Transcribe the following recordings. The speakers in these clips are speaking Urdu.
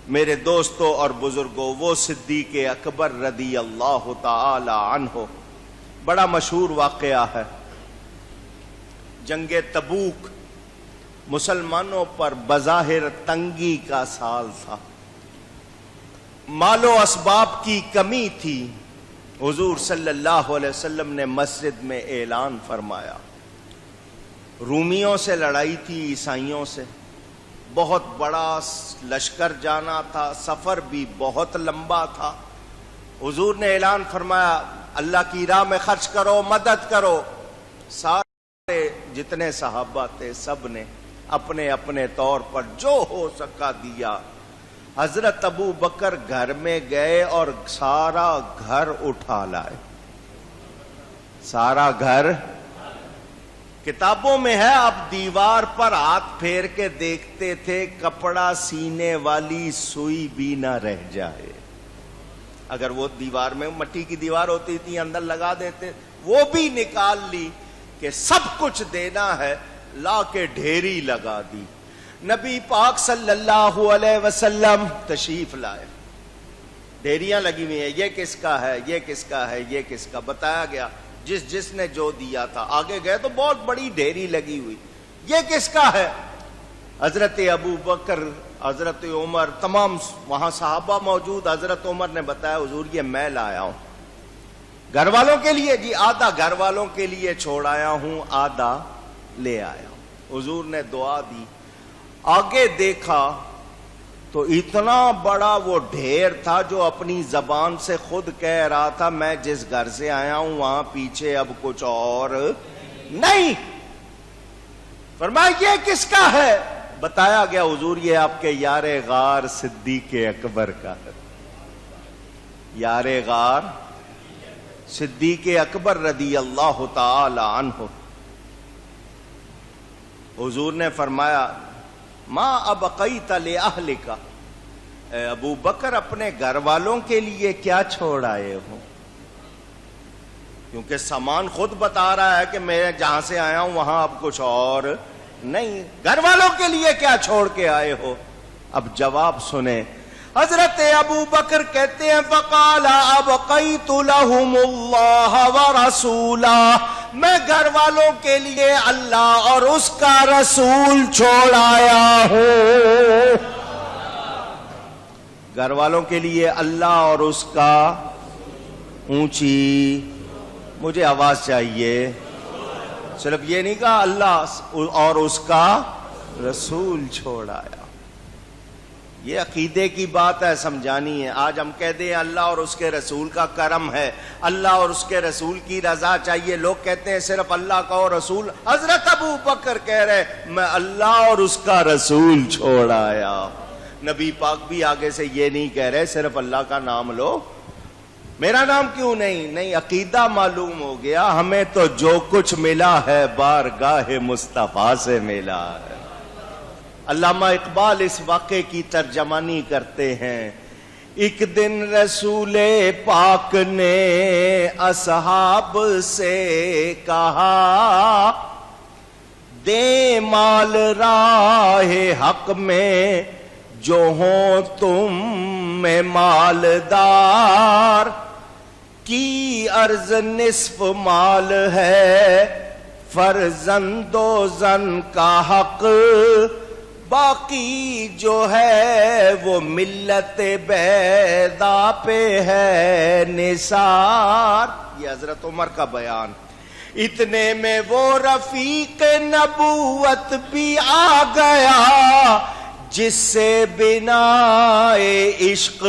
میرے دوستوں اور بزرگوں، وہ صدیق اکبر رضی اللہ تعالی عنہ، بڑا مشہور واقعہ ہے۔ جنگ تبوک مسلمانوں پر بظاہر تنگی کا سال تھا، مال و اسباب کی کمی تھی۔ حضور صلی اللہ علیہ وسلم نے مسجد میں اعلان فرمایا، رومیوں سے لڑائی تھی، عیسائیوں سے، بہت بڑا لشکر جانا تھا، سفر بھی بہت لمبا تھا۔ حضور نے اعلان فرمایا اللہ کی راہ میں خرچ کرو، مدد کرو۔ سارے جتنے صحابہ تھے سب نے اپنے اپنے طور پر جو ہو سکا دیا۔ حضرت ابو بکر گھر میں گئے اور سارا گھر اٹھا لائے، سارا گھر۔ کتابوں میں ہے، اب دیوار پر ہاتھ پھیر کے دیکھتے تھے کپڑا سینے والی سوئی بھی نہ رہ جائے۔ اگر وہ دیوار میں مٹی کی دیوار ہوتی تھی اندر لگا دیتے، وہ بھی نکال لی کہ سب کچھ دینا ہے، لا کے ڈھیری لگا دی۔ نبی پاک صلی اللہ علیہ وسلم تشریف لائے، ڈھیریاں لگی ہوئی ہیں، یہ کس کا ہے، یہ کس کا ہے، یہ کس کا، بتایا گیا جس نے جو دیا تھا۔ آگے گئے تو بہت بڑی ڈھیری لگی ہوئی، یہ کس کا ہے؟ حضرت ابو بکر، حضرت عمر، تمام وہاں صحابہ موجود۔ حضرت عمر نے بتایا حضور یہ میں لایا ہوں گھر والوں کے لیے، جی آدھا گھر والوں کے لیے چھوڑ آیا ہوں، آدھا لے آیا ہوں۔ حضور نے دعا دی، آگے دیکھا تو اتنا بڑا وہ ڈھیر تھا جو اپنی زبان سے خود کہہ رہا تھا میں جس گھر سے آیا ہوں وہاں پیچھے اب کچھ اور نہیں۔ فرمایا یہ کس کا ہے؟ بتایا گیا حضور یہ آپ کے یار غار صدیق اکبر کا ہے۔ یار غار صدیق اکبر رضی اللہ تعالی عنہ۔ حضور نے فرمایا ما ابقیت لأہلک، اے ابو بکر اپنے گھر والوں کے لیے کیا چھوڑ آئے ہو؟ کیونکہ سامان خود بتا رہا ہے کہ میں جہاں سے آیا ہوں وہاں اب کچھ اور نہیں، گھر والوں کے لیے کیا چھوڑ کے آئے ہو؟ اب جواب سنیں، حضرت ابو بکر کہتے ہیں فقال ابقیت لهم اللہ ورسولہ، میں گھر والوں کے لیے اللہ اور اس کا رسول چھوڑ آیا ہوں۔ گھر والوں کے لیے اللہ اور اس کا، اونچی مجھے آواز چاہیے، صرف یہ نہیں کہا اللہ اور اس کا رسول چھوڑ آیا۔ یہ عقیدے کی بات ہے، سمجھانی ہے۔ آج ہم کہہ دیں اللہ اور اس کے رسول کا کرم ہے، اللہ اور اس کے رسول کی رضا چاہیے، لوگ کہتے ہیں صرف اللہ کا اور رسول۔ حضرت ابو بکر کہہ رہے میں اللہ اور اس کا رسول چھوڑ آیا۔ نبی پاک بھی آگے سے یہ نہیں کہہ رہے صرف اللہ کا نام لو، میرا نام کیوں نہیں، عقیدہ معلوم ہو گیا ہمیں تو جو کچھ ملا ہے بارگاہ مصطفیٰ سے ملا ہے۔ علامہ اقبال اس واقعے کی ترجمانی کرتے ہیں، ایک دن رسول پاک نے اصحاب سے کہا دے مال راہ حق میں جو ہوں تم میں مالدار، کی عرض نصف مال ہے فرزند و زن کا حق، باقی جو ہے وہ ملت بیضا پہ ہے نثار۔ یہ حضرت عمر کا بیان۔ اتنے میں وہ رفیق نبوت بھی آ گیا جس سے بنا عشق،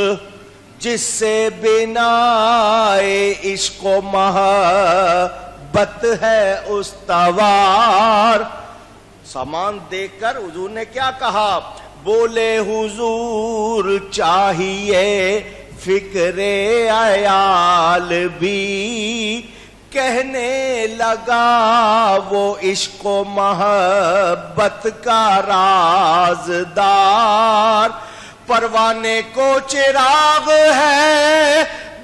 جس سے بنا عشق و محبت ہے استوار۔ سامان دیکھ کر حضور نے کیا کہا؟ بولے حضور چاہیے فکر عیال بھی، کہنے لگا وہ عشق و محبت کا رازدار، پروانے کو چراغ ہے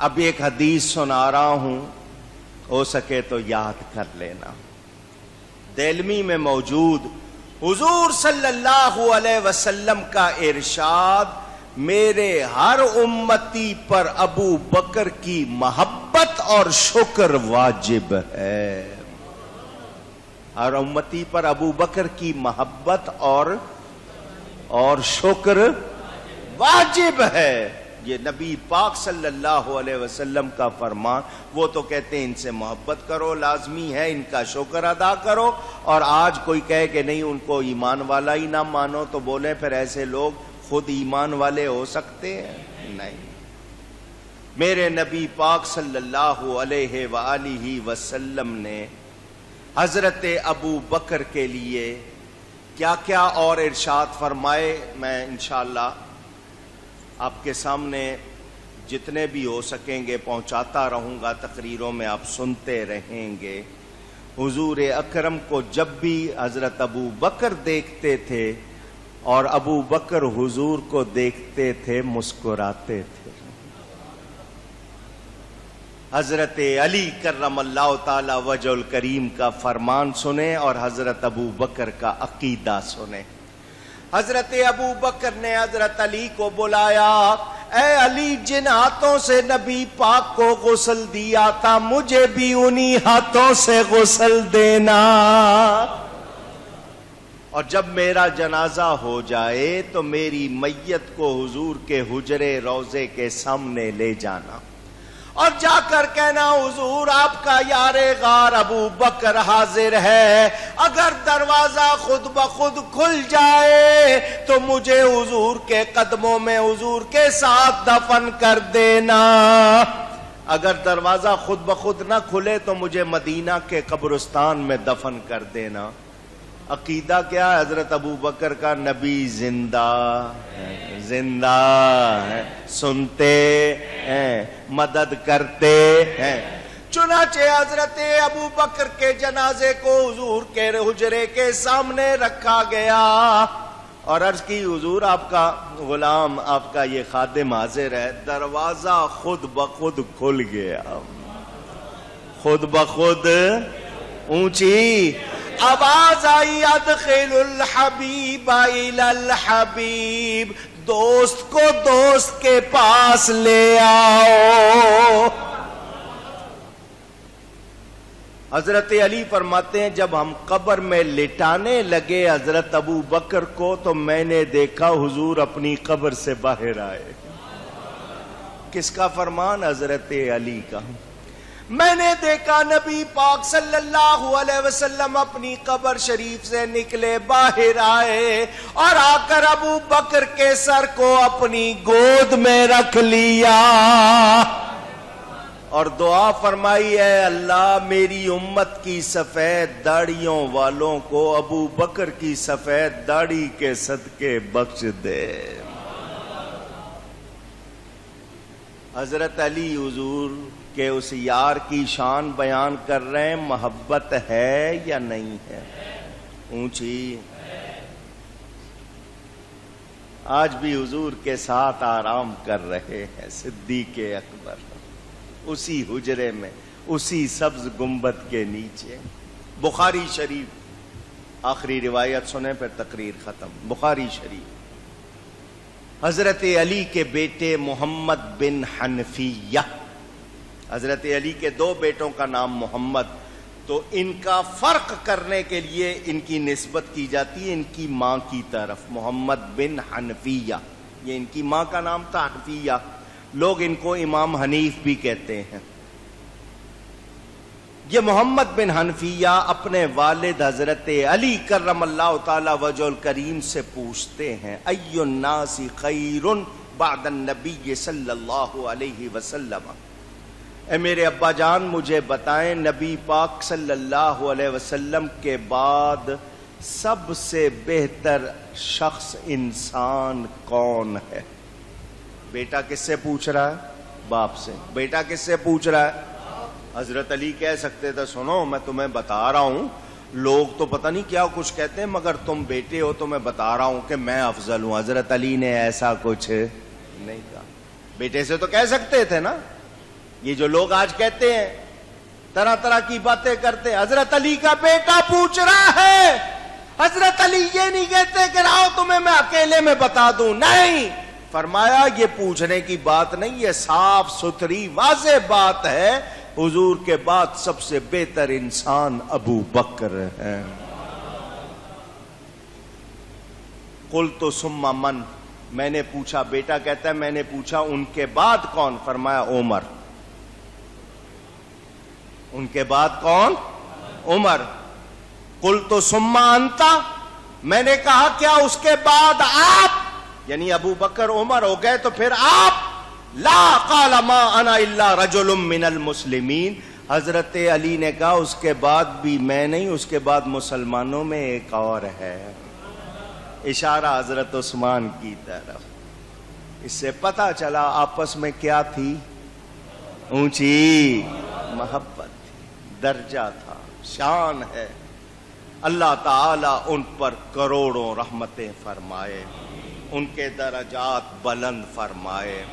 اب ایک حدیث سنا رہا ہوں، ہو سکے تو یاد کر لینا۔ دہلمی میں موجود حضور صلی اللہ علیہ وسلم کا ارشاد، میرے ہر امتی پر ابو بکر کی محبت اور شکر واجب ہے۔ ہر امتی پر ابو بکر کی محبت اور شکر واجب ہے۔ یہ نبی پاک صلی اللہ علیہ وسلم کا فرمان۔ وہ تو کہتے ہیں ان سے محبت کرو، لازمی ہے، ان کا شکر ادا کرو، اور آج کوئی کہے کہ نہیں ان کو ایمان والا ہی نہ مانو تو بولے پھر ایسے لوگ خود ایمان والے ہو سکتے ہیں؟ نہیں۔ میرے نبی پاک صلی اللہ علیہ وآلہ وسلم نے حضرت ابو بکر کے لیے کیا کیا اور ارشاد فرمائے، میں انشاءاللہ آپ کے سامنے جتنے بھی ہو سکیں گے پہنچاتا رہوں گا، تقریروں میں آپ سنتے رہیں گے۔ حضور اکرم کو جب بھی حضرت ابو بکر دیکھتے تھے اور ابو بکر حضور کو دیکھتے تھے مسکراتے تھے۔ حضرت علی کرم اللہ تعالی وجہ الکریم کا فرمان سنیں اور حضرت ابو بکر کا عقیدہ سنیں۔ حضرت ابو بکر نے حضرت علی کو بلایا، اے علی، جن ہاتھوں سے نبی پاک کو غسل دیا تھا مجھے بھی انہی ہاتھوں سے غسل دینا، اور جب میرا جنازہ ہو جائے تو میری میت کو حضور کے حجرے روضے کے سامنے لے جانا، اور جا کر کہنا حضور آپ کا یار غار ابو بکر حاضر ہے، اگر دروازہ خود بخود کھل جائے تو مجھے حضور کے قدموں میں حضور کے ساتھ دفن کر دینا، اگر دروازہ خود بخود نہ کھلے تو مجھے مدینہ کے قبرستان میں دفن کر دینا۔ عقیدہ کیا ہے حضرت ابو بکر کا؟ نبی زندہ ہے، زندہ ہے، سنتے ہیں، مدد کرتے ہیں۔ چنانچہ حضرت ابو بکر کے جنازے کو حضور کے حجرے کے سامنے رکھا گیا اور عرض کی حضور آپ کا غلام، آپ کا یہ خادم حاضر ہے۔ دروازہ خود بخود کھل گیا، خود بخود اونچی آواز آئی، ادخل الحبیب الی الحبیب، دوست کو دوست کے پاس لے آؤ۔ حضرت علی فرماتے ہیں جب ہم قبر میں لٹانے لگے حضرت ابو بکر کو تو میں نے دیکھا حضور اپنی قبر سے باہر آئے۔ کس کا فرمان؟ حضرت علی کا۔ میں نے دیکھا نبی پاک صلی اللہ علیہ وسلم اپنی قبر شریف سے نکلے، باہر آئے اور آ کر ابو بکر کے سر کو اپنی گود میں رکھ لیا اور دعا فرمائی، اے اللہ میری امت کی سفید داڑھیوں والوں کو ابو بکر کی سفید داڑھی کے صدقے بخش دے۔ حضرت علی حضور کہ اس یار کی شان بیان کر رہے ہیں، محبت ہے یا نہیں ہے؟ اونچی۔ آج بھی حضور کے ساتھ آرام کر رہے ہیں صدیق اکبر، اسی حجرے میں، اسی سبز گنبد کے نیچے۔ بخاری شریف، آخری روایت سنیں پھر تقریر ختم۔ بخاری شریف، حضرت علی کے بیٹے محمد بن حنفیہ، حضرت علی کے دو بیٹوں کا نام محمد، تو ان کا فرق کرنے کے لیے ان کی نسبت کی جاتی ہے ان کی ماں کی طرف۔ محمد بن حنفیہ، یہ ان کی ماں کا نام تھا حنفیہ، لوگ ان کو امام حنیف بھی کہتے ہیں۔ یہ محمد بن حنفیہ اپنے والد حضرت علی کرم اللہ تعالی وجہ الکریم سے پوچھتے ہیں، ای الناس خیر بعد النبی صلی اللہ علیہ وسلم، اے میرے ابا جان مجھے بتائیں نبی پاک صلی اللہ علیہ وسلم کے بعد سب سے بہتر شخص انسان کون ہے؟ بیٹا کس سے پوچھ رہا ہے؟ باپ سے۔ بیٹا کس سے پوچھ رہا ہے؟ حضرت علی کہہ سکتے تھے سنو میں تمہیں بتا رہا ہوں، لوگ تو پتہ نہیں کیا کچھ کہتے ہیں مگر تم بیٹے ہو تو میں بتا رہا ہوں کہ میں افضل ہوں۔ حضرت علی نے ایسا کچھ نہیں کہا۔ بیٹے سے تو کہہ سکتے تھے نا، یہ جو لوگ آج کہتے ہیں طرح طرح کی باتیں کرتے ہیں، حضرت علی کا بیٹا پوچھ رہا ہے، حضرت علی یہ نہیں کہتے کہ رہو تمہیں میں اکیلے میں بتا دوں، نہیں، فرمایا یہ پوچھنے کی بات نہیں، یہ صاف ستھری واضح بات ہے، حضور کے بعد سب سے بہتر انسان ابو بکر ہے۔ قلت ثم من، میں نے پوچھا، بیٹا کہتا ہے میں نے پوچھا ان کے بعد کون؟ فرمایا عمر۔ ان کے بعد کون؟ عمر۔ قلت ثم انت، میں نے کہا کیا اس کے بعد آپ، یعنی ابو بکر عمر ہو گئے تو پھر آپ؟ لا، قال ما انا الا رجل من المسلمین، حضرت علی نے کہا اس کے بعد بھی میں نہیں، اس کے بعد مسلمانوں میں ایک اور ہے، اشارہ حضرت عثمان کی طرف۔ اس سے پتہ چلا آپس میں کیا تھی؟ اونچی محبت تھی، درجہ تھا، شان ہے۔ اللہ تعالی ان پر کروڑوں رحمتیں فرمائے، ان کے درجات بلند فرمائے۔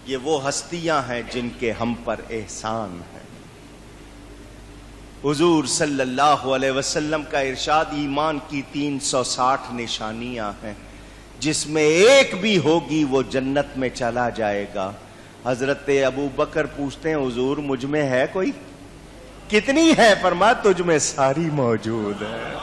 یہ وہ ہستیاں ہیں جن کے ہم پر احسان ہے۔ حضور صلی اللہ علیہ وسلم کا ارشاد، ایمان کی 360 نشانیاں ہیں، جس میں ایک بھی ہوگی وہ جنت میں چلا جائے گا۔ حضرت ابو بکر پوچھتے ہیں حضور مجھ میں ہے کوئی؟ کتنی ہے؟ فرمایا تجھ میں ساری موجود ہے۔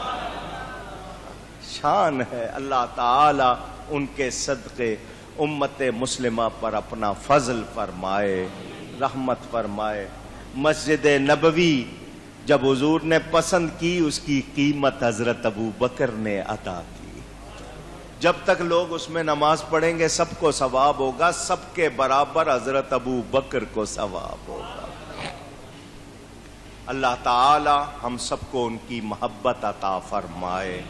شان ہے۔ اللہ تعالی ان کے صدقے امت مسلمہ پر اپنا فضل فرمائے، رحمت فرمائے۔ مسجد نبوی جب حضور نے پسند کی، اس کی قیمت حضرت ابو بکر نے ادا کی۔ جب تک لوگ اس میں نماز پڑھیں گے سب کو ثواب ہوگا، سب کے برابر حضرت ابو بکر کو ثواب ہوگا۔ اللہ تعالی ہم سب کو ان کی محبت عطا فرمائے۔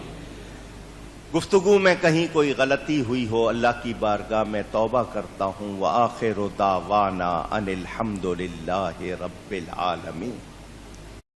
گفتگو میں کہیں کوئی غلطی ہوئی ہو اللہ کی بارگاہ میں توبہ کرتا ہوں۔ وآخر دعوانا ان الحمد للہ رب العالمین۔